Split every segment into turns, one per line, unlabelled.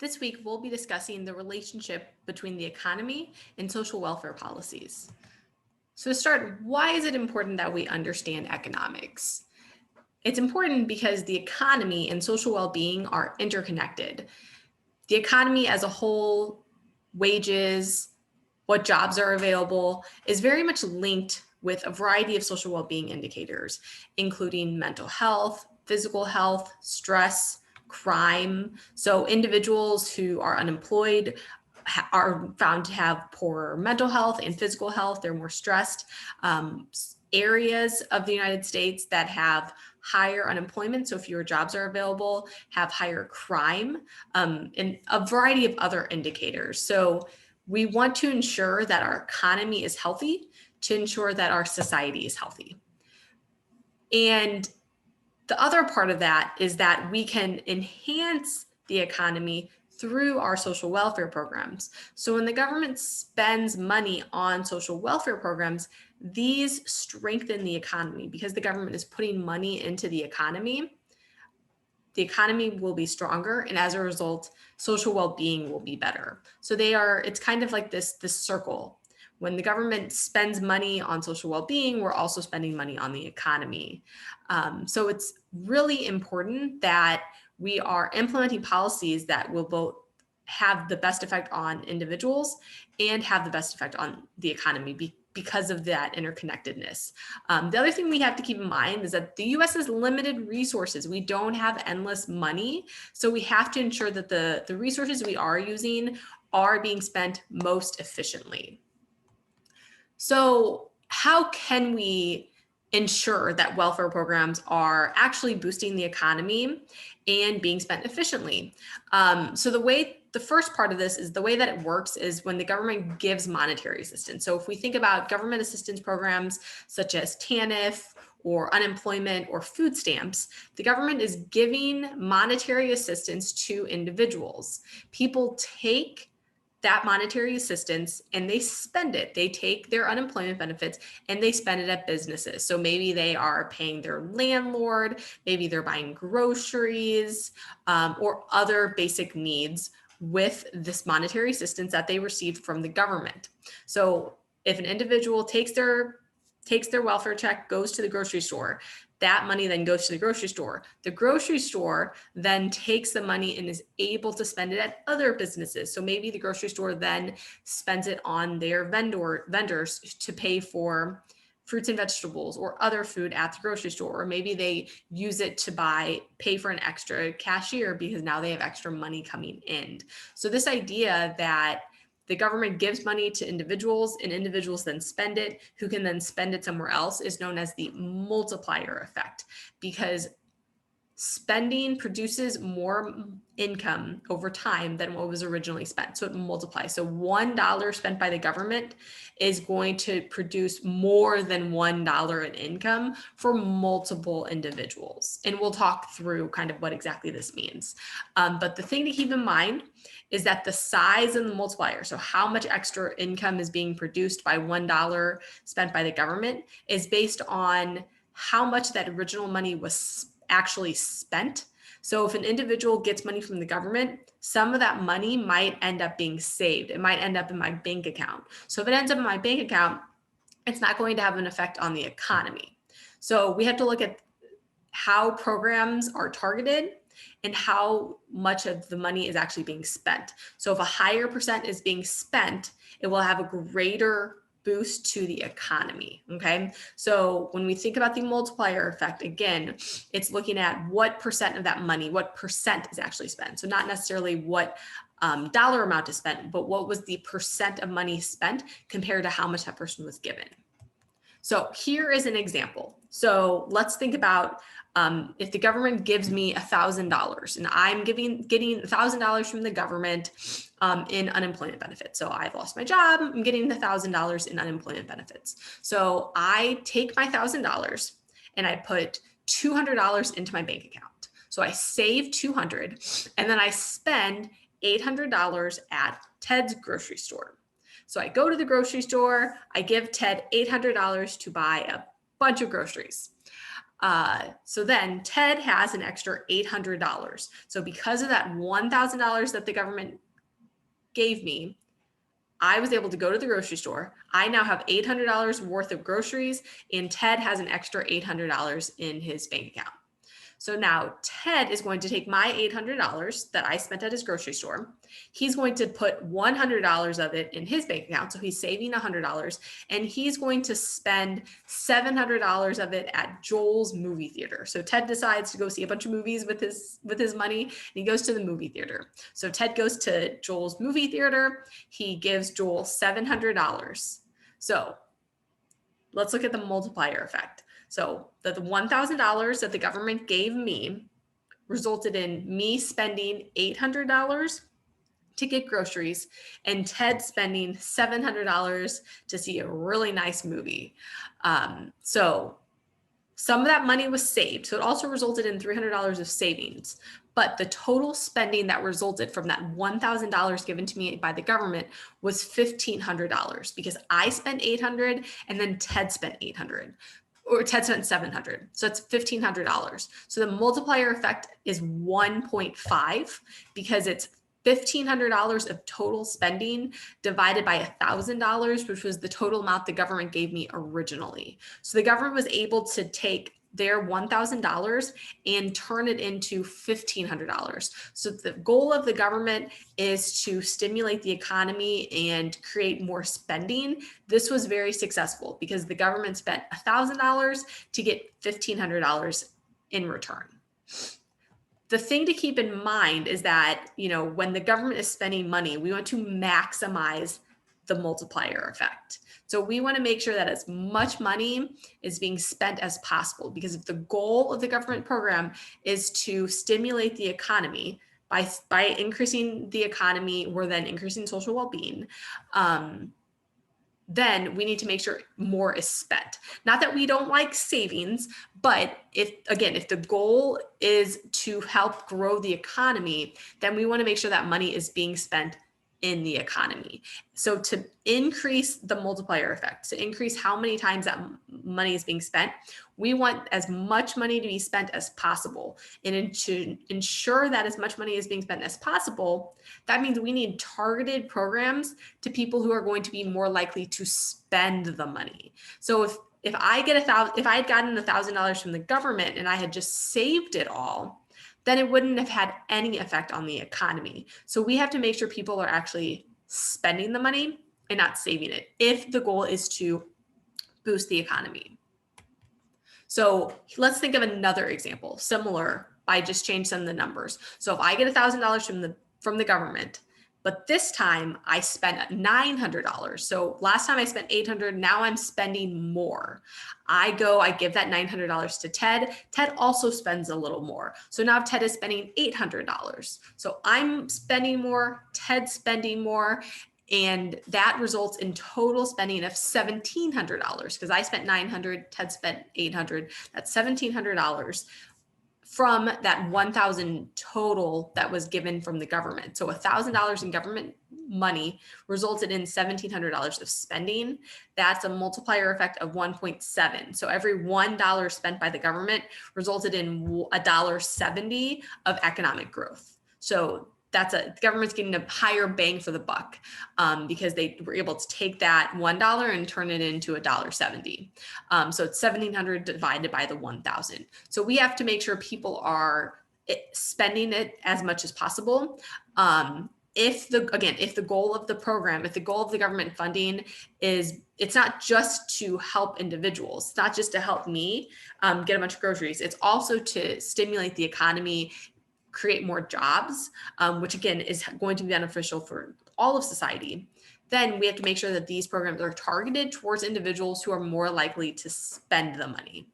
This week, we'll be discussing the relationship between the economy and social welfare policies. So to start, why is it important that we understand economics? It's important because the economy and social well-being are interconnected. The economy as a whole, wages, what jobs are available, is very much linked with a variety of social well-being indicators, including mental health, physical health, stress, crime. So individuals who are unemployed are found to have poorer mental health and physical health. They're more stressed. Areas of the United States that have higher unemployment, so fewer jobs are available, have higher crime, and a variety of other indicators. So we want to ensure that our economy is healthy to ensure that our society is healthy. And the other part of that is that we can enhance the economy through our social welfare programs. So when the government spends money on social welfare programs, these strengthen the economy because the government is putting money into the economy. The economy will be stronger, and as a result, social well-being will be better. So it's kind of like this circle. When the government spends money on social well-being, we're also spending money on the economy. So it's really important that we are implementing policies that will both have the best effect on individuals and have the best effect on the economy because of that interconnectedness. The other thing we have to keep in mind is that the US has limited resources. We don't have endless money. So we have to ensure that the resources we are using are being spent most efficiently. So how can we ensure that welfare programs are actually boosting the economy and being spent efficiently? So the first part of this is the way that it works is when the government gives monetary assistance. So if we think about government assistance programs such as TANF or unemployment or food stamps, the government is giving monetary assistance to individuals. People take that monetary assistance and they spend it. They take their unemployment benefits and they spend it at businesses. So maybe they are paying their landlord, maybe they're buying groceries or other basic needs with this monetary assistance that they received from the government. So if an individual takes their welfare check, goes to the grocery store, that money then goes to the grocery store. The grocery store then takes the money and is able to spend it at other businesses. So maybe the grocery store then spends it on their vendors to pay for fruits and vegetables or other food at the grocery store. Or maybe they use it to pay for an extra cashier because now they have extra money coming in. So this idea that the government gives money to individuals and individuals then spend it, who can then spend it somewhere else, is known as the multiplier effect, because spending produces more income over time than what was originally spent. So it multiplies. So $1 spent by the government is going to produce more than $1 in income for multiple individuals. And we'll talk through kind of what exactly this means. But the thing to keep in mind is that the size of the multiplier, so how much extra income is being produced by $1 spent by the government, is based on how much that original money was actually spent. So if an individual gets money from the government, some of that money might end up being saved. It might end up in my bank account. So if it ends up in my bank account, it's not going to have an effect on the economy. So we have to look at how programs are targeted and how much of the money is actually being spent. So if a higher percent is being spent, it will have a greater boost to the economy. Okay. So when we think about the multiplier effect, again, it's looking at what percent of that money, what percent is actually spent. So not necessarily what dollar amount is spent, but what was the percent of money spent compared to how much that person was given. So here is an example. So let's think about if the government gives me $1,000 and I'm getting $1,000 from the government in unemployment benefits. So I've lost my job, I'm getting the $1,000 in unemployment benefits. So I take my $1,000 and I put $200 into my bank account. So I save $200 and then I spend $800 at Ted's grocery store. So I go to the grocery store, I give Ted $800 to buy a bunch of groceries. So then Ted has an extra $800. So because of that $1,000 that the government gave me, I was able to go to the grocery store. I now have $800 worth of groceries, and Ted has an extra $800 in his bank account. So now Ted is going to take my $800 that I spent at his grocery store. He's going to put $100 of it in his bank account. So he's saving $100, and he's going to spend $700 of it at Joel's movie theater. So Ted decides to go see a bunch of movies with his money, and he goes to the movie theater. So Ted goes to Joel's movie theater. He gives Joel $700. So let's look at the multiplier effect. So the $1,000 that the government gave me resulted in me spending $800 to get groceries and Ted spending $700 to see a really nice movie. So some of that money was saved. So it also resulted in $300 of savings. But the total spending that resulted from that $1,000 given to me by the government was $1,500 because I spent $800 and then Ted spent $800. Or Ted spent $700. So it's $1,500. So the multiplier effect is 1.5 because it's $1,500 of total spending divided by $1,000, which was the total amount the government gave me originally. So the government was able to take their $1,000 and turn it into $1,500. So the goal of the government is to stimulate the economy and create more spending. This was very successful because the government spent $1,000 to get $1,500 in return. The thing to keep in mind is that, when the government is spending money, we want to maximize the multiplier effect. So we want to make sure that as much money is being spent as possible, because if the goal of the government program is to stimulate the economy by increasing the economy, we're then increasing social well-being, then we need to make sure more is spent. Not that we don't like savings, but if the goal is to help grow the economy, then we want to make sure that money is being spent in the economy. So to increase the multiplier effect, to increase how many times that money is being spent, we want as much money to be spent as possible. And to ensure that as much money is being spent as possible, that means we need targeted programs to people who are going to be more likely to spend the money. So if I had gotten $1,000 from the government and I had just saved it all, then it wouldn't have had any effect on the economy. So we have to make sure people are actually spending the money and not saving it if the goal is to boost the economy. So let's think of another example, similar, by just change some of the numbers. So if I get $1,000 from the government, but this time I spent $900. So last time I spent $800, now I'm spending more. I give that $900 to Ted. Ted also spends a little more. So now Ted is spending $800. So I'm spending more, Ted's spending more, and that results in total spending of $1,700 because I spent $900, Ted spent $800. That's $1,700. From that $1,000 total that was given from the government. So $1,000 in government money resulted in $1,700 of spending. That's a multiplier effect of 1.7. So every $1 spent by the government resulted in $1.70 of economic growth. So the government's getting a higher bang for the buck because they were able to take that $1 and turn it into $1.70. So it's 1,700 divided by the 1,000. So we have to make sure people are spending it as much as possible. If the goal of the program, if the goal of the government funding is, it's not just to help individuals, it's not just to help me get a bunch of groceries, it's also to stimulate the economy, create more jobs, which again is going to be beneficial for all of society, then we have to make sure that these programs are targeted towards individuals who are more likely to spend the money.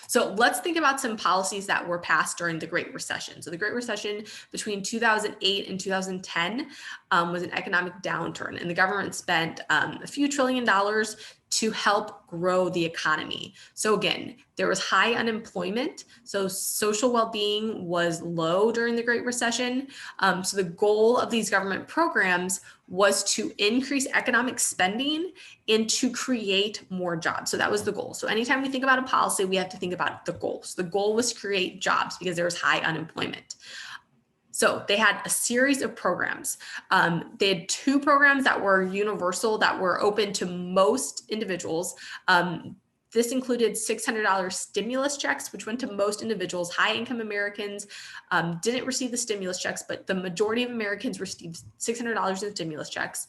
So let's think about some policies that were passed during the Great Recession. So the Great Recession between 2008 and 2010 was an economic downturn, and the government spent a few $1 trillion to help grow the economy. So again, there was high unemployment, so social well-being was low during the Great Recession. So the goal of these government programs was to increase economic spending and to create more jobs. So that was the goal. So anytime we think about a policy, we have to think about the goals. The goal was to create jobs because there was high unemployment. So they had a series of programs. They had 2 programs that were universal, that were open to most individuals. This included $600 stimulus checks, which went to most individuals. High-income Americans didn't receive the stimulus checks, but the majority of Americans received $600 in stimulus checks.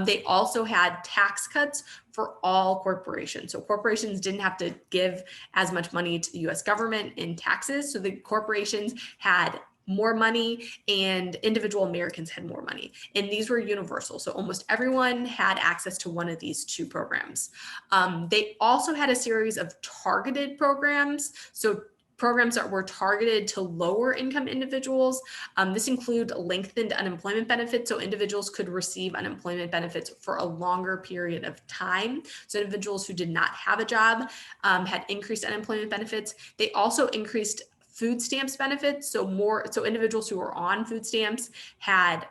They also had tax cuts for all corporations. So corporations didn't have to give as much money to the US government in taxes. So the corporations had more money and individual Americans had more money. And these were universal. So almost everyone had access to one of these 2 programs. They also had a series of targeted programs. So programs that were targeted to lower income individuals. This include lengthened unemployment benefits. So individuals could receive unemployment benefits for a longer period of time. So individuals who did not have a job had increased unemployment benefits. They also increased food stamps benefits. So individuals who were on food stamps had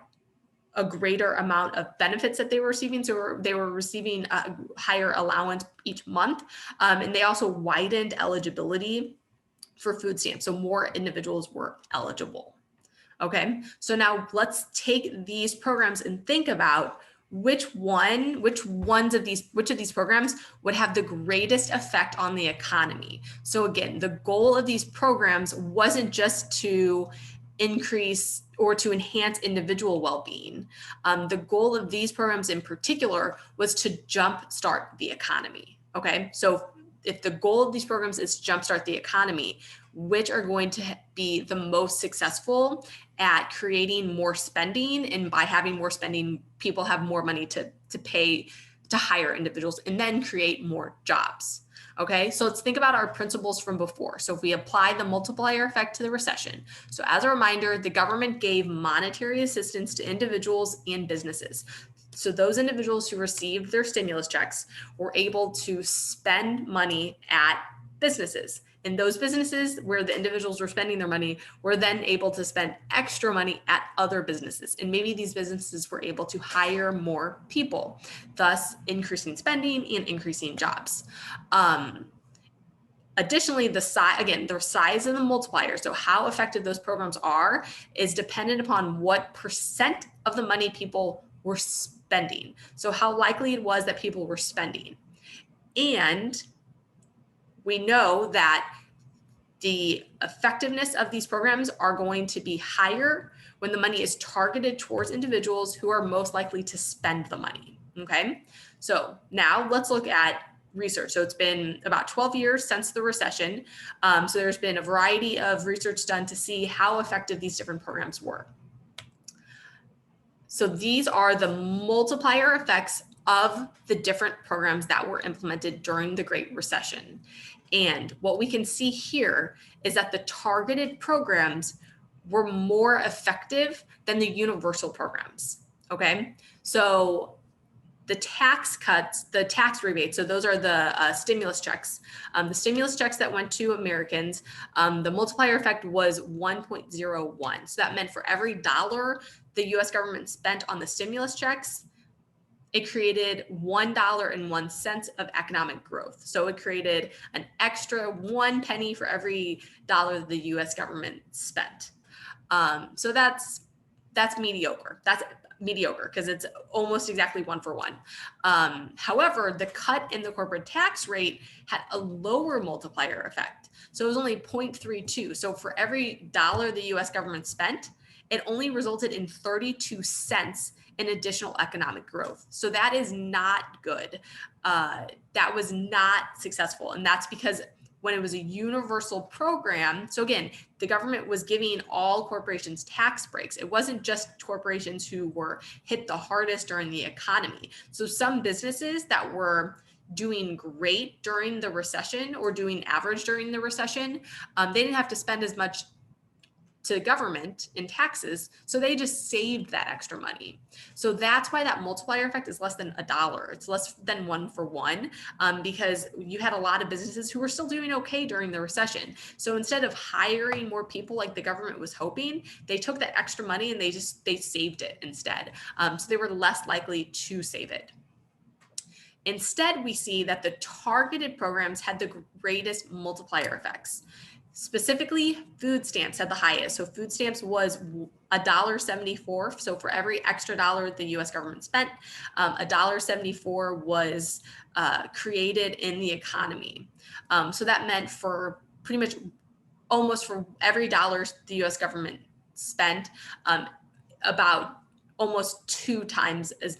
a greater amount of benefits that they were receiving. So they were receiving a higher allowance each month. And they also widened eligibility for food stamps. So more individuals were eligible. Okay, so now let's take these programs and think about which of these programs would have the greatest effect on the economy. So again, the goal of these programs wasn't just to increase or to enhance individual well-being. The goal of these programs in particular was to jumpstart the economy. Okay, so if the goal of these programs is to jumpstart the economy, which are going to be the most successful at creating more spending, and by having more spending, people have more money to pay to hire individuals and then create more jobs. Okay, so let's think about our principles from before. So if we apply the multiplier effect to the recession. So as a reminder, the government gave monetary assistance to individuals and businesses. So those individuals who received their stimulus checks were able to spend money at businesses. And those businesses where the individuals were spending their money were then able to spend extra money at other businesses. And maybe these businesses were able to hire more people, thus increasing spending and increasing jobs. Additionally, the size of the multiplier, so how effective those programs are, is dependent upon what percent of the money people were spending. So how likely it was that people were spending. And we know that the effectiveness of these programs are going to be higher when the money is targeted towards individuals who are most likely to spend the money. Okay, so now let's look at research. So it's been about 12 years since the recession. So there's been a variety of research done to see how effective these different programs were. So these are the multiplier effects of the different programs that were implemented during the Great Recession. And what we can see here is that the targeted programs were more effective than the universal programs. Okay, so the tax cuts, the tax rebates, so those are the stimulus checks. The stimulus checks that went to Americans, the multiplier effect was 1.01. So that meant for every dollar the US government spent on the stimulus checks, it created $1.01 of economic growth. So it created an extra 1 penny for every dollar that the US government spent. So that's mediocre. That's mediocre because it's almost exactly 1 for 1. However, the cut in the corporate tax rate had a lower multiplier effect. So it was only 0.32. So for every dollar the US government spent, it only resulted in 32 cents in additional economic growth. So that is not good. That was not successful. And that's because when it was a universal program, so again, the government was giving all corporations tax breaks. It wasn't just corporations who were hit the hardest during the economy. So some businesses that were doing great during the recession or doing average during the recession, they didn't have to spend as much to the government in taxes, so they just saved that extra money. So that's why that multiplier effect is less than $1. It's less than 1 for 1, because you had a lot of businesses who were still doing okay during the recession. So instead of hiring more people like the government was hoping, they took that extra money and they saved it instead. So they were less likely to save it. Instead, we see that the targeted programs had the greatest multiplier effects. Specifically, food stamps had the highest. So food stamps was $1.74. So for every extra dollar the US government spent, $1.74 was created in the economy. So that meant for pretty much almost for every dollar the US government spent, about almost 2 times as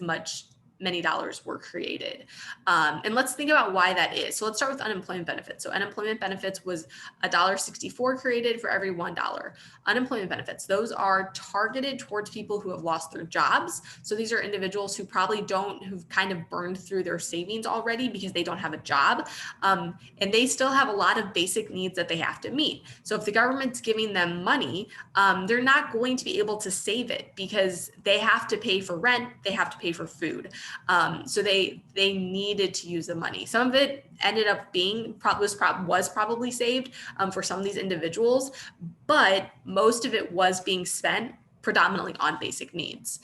many dollars were created. And let's think about why that is. So let's start with unemployment benefits. So unemployment benefits was $1.64 created for every $1. Unemployment benefits, those are targeted towards people who have lost their jobs. So these are individuals who who've kind of burned through their savings already because they don't have a job. And they still have a lot of basic needs that they have to meet. So if the government's giving them money, they're not going to be able to save it because they have to pay for rent, they have to pay for food. So they needed to use the money. Some of it ended up being was probably saved for some of these individuals, but most of it was being spent predominantly on basic needs.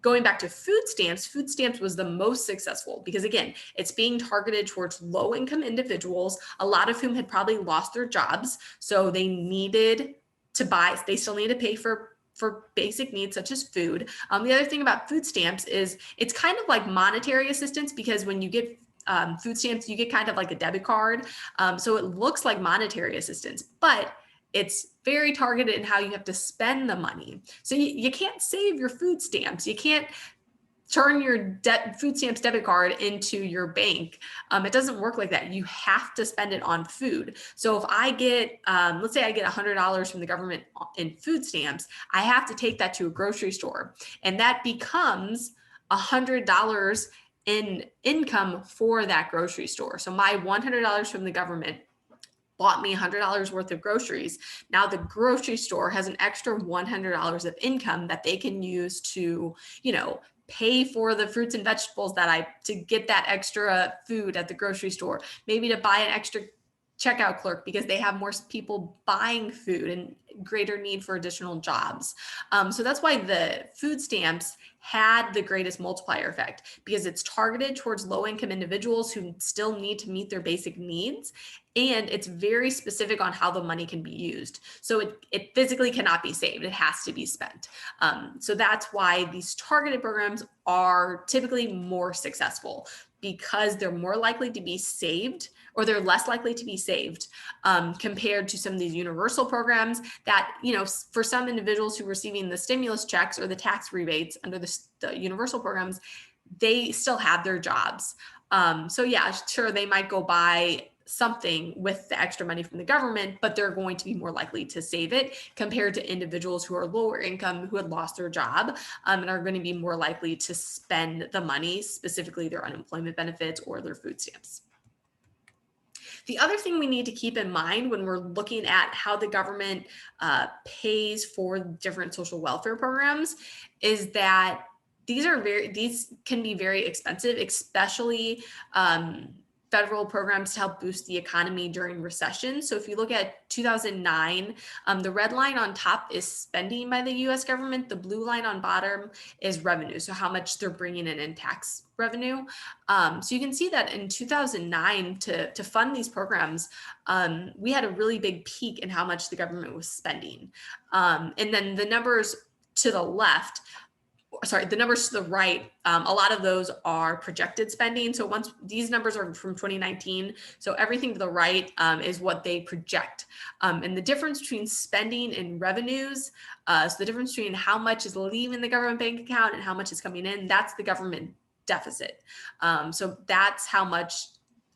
Going back to food stamps was the most successful because, again, it's being targeted towards low-income individuals, a lot of whom had probably lost their jobs, so they still need to pay for basic needs such as food. The other thing about food stamps is it's kind of like monetary assistance because when you get food stamps, you get kind of like a debit card. So it looks like monetary assistance, but it's very targeted in how you have to spend the money. So you can't save your food stamps. You can't turn your food stamps debit card into your bank. It doesn't work like that. You have to spend it on food. So if I get, let's say I get $100 from the government in food stamps, I have to take that to a grocery store, and that becomes $100 in income for that grocery store. So my $100 from the government bought me $100 worth of groceries. Now the grocery store has an extra $100 of income that they can use to, pay for the fruits and vegetables to get that extra food at the grocery store, maybe to buy an extra checkout clerk because they have more people buying food and greater need for additional jobs. So that's why the food stamps had the greatest multiplier effect, because it's targeted towards low-income individuals who still need to meet their basic needs, and it's very specific on how the money can be used. So it physically cannot be saved. It has to be spent. So that's why these targeted programs are typically more successful, because they're more likely to be saved, or they're less likely to be saved compared to some of these universal programs that, for some individuals who are receiving the stimulus checks or the tax rebates under the universal programs, they still have their jobs. So yeah, sure, they might go buy something with the extra money from the government, but they're going to be more likely to save it compared to individuals who are lower income, who had lost their job, and are going to be more likely to spend the money, specifically their unemployment benefits or their food stamps. The other thing we need to keep in mind when we're looking at how the government pays for different social welfare programs is that these can be very expensive, especially federal programs to help boost the economy during recession. So if you look at 2009, the red line on top is spending by the US government. The blue line on bottom is revenue. So how much they're bringing in tax revenue. So you can see that in 2009, to fund these programs, we had a really big peak in how much the government was spending. And then the numbers to the left, the numbers to the right, a lot of those are projected spending. So once these numbers are from 2019, so everything to the right is what they project. And the difference between spending and revenues, so the difference between how much is leaving the government bank account and how much is coming in, that's the government deficit. So that's how much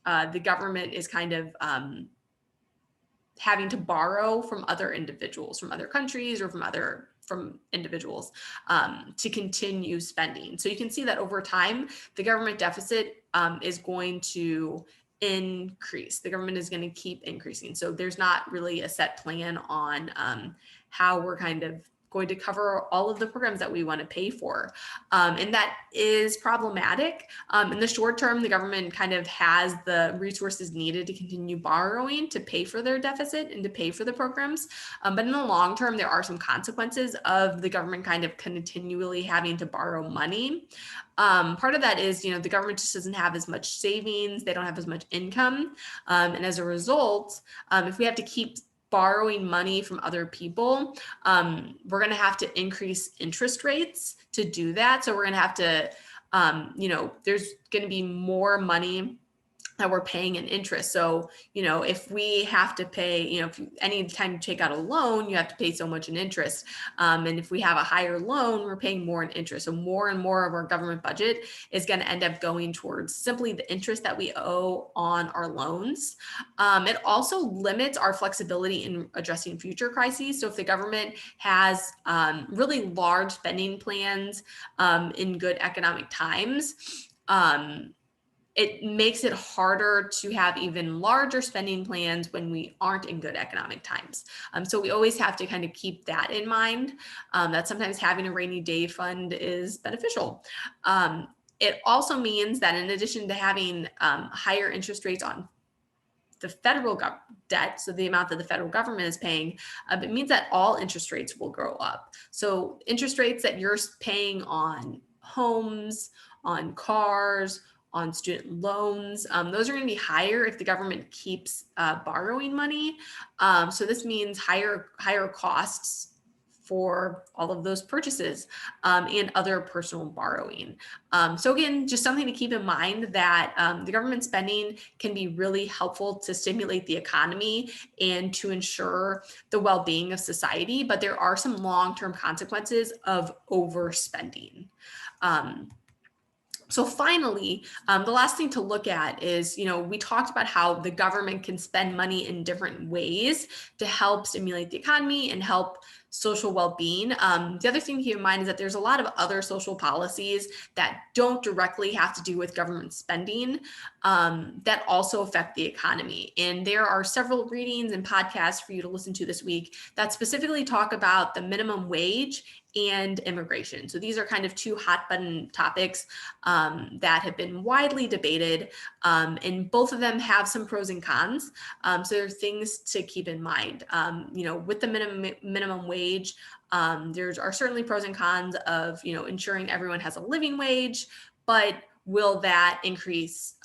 the government is kind of having to borrow from other individuals, from other countries, or from individuals to continue spending. So you can see that over time, the government deficit is going to increase. The government is going to keep increasing. So there's not really a set plan on how we're kind of going to cover all of the programs that we want to pay for. And that is problematic. In the short term, the government kind of has the resources needed to continue borrowing to pay for their deficit and to pay for the programs. But in the long term, there are some consequences of the government kind of continually having to borrow money. Part of that is, the government just doesn't have as much savings. They don't have as much income. And as a result, if we have to keep borrowing money from other people, we're going to have to increase interest rates to do that. So we're going to have to, there's going to be more money that we're paying in interest. So, if we have to pay, if anytime you take out a loan, you have to pay so much in interest. And if we have a higher loan, we're paying more in interest. So more and more of our government budget is going to end up going towards simply the interest that we owe on our loans. It also limits our flexibility in addressing future crises. So if the government has really large spending plans in good economic times, it makes it harder to have even larger spending plans when we aren't in good economic times. So we always have to kind of keep that in mind, that sometimes having a rainy day fund is beneficial. It also means that in addition to having higher interest rates on the federal debt, so the amount that the federal government is paying, it means that all interest rates will go up. So interest rates that you're paying on homes, on cars, on student loans, those are going to be higher if the government keeps borrowing money. So this means higher costs for all of those purchases and other personal borrowing. So again, just something to keep in mind that the government spending can be really helpful to stimulate the economy and to ensure the well-being of society, but there are some long-term consequences of overspending. So finally, the last thing to look at is, we talked about how the government can spend money in different ways to help stimulate the economy and help social well-being. The other thing to keep in mind is that there's a lot of other social policies that don't directly have to do with government spending that also affect the economy. And there are several readings and podcasts for you to listen to this week that specifically talk about the minimum wage and immigration. So these are kind of two hot button topics that have been widely debated, and both of them have some pros and cons. So there are things to keep in mind. With the minimum wage, there are certainly pros and cons of ensuring everyone has a living wage, but will that increase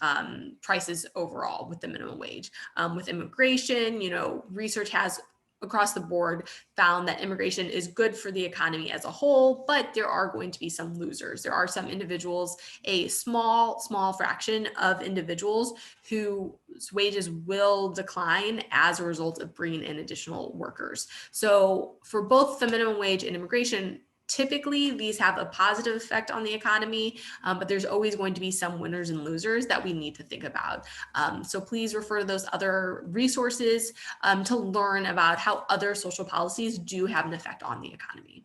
prices overall with the minimum wage? With immigration, research has across the board found that immigration is good for the economy as a whole, but there are going to be some losers. There are some individuals, a small fraction of individuals whose wages will decline as a result of bringing in additional workers. So for both the minimum wage and immigration, typically these have a positive effect on the economy, but there's always going to be some winners and losers that we need to think about. So please refer to those other resources to learn about how other social policies do have an effect on the economy.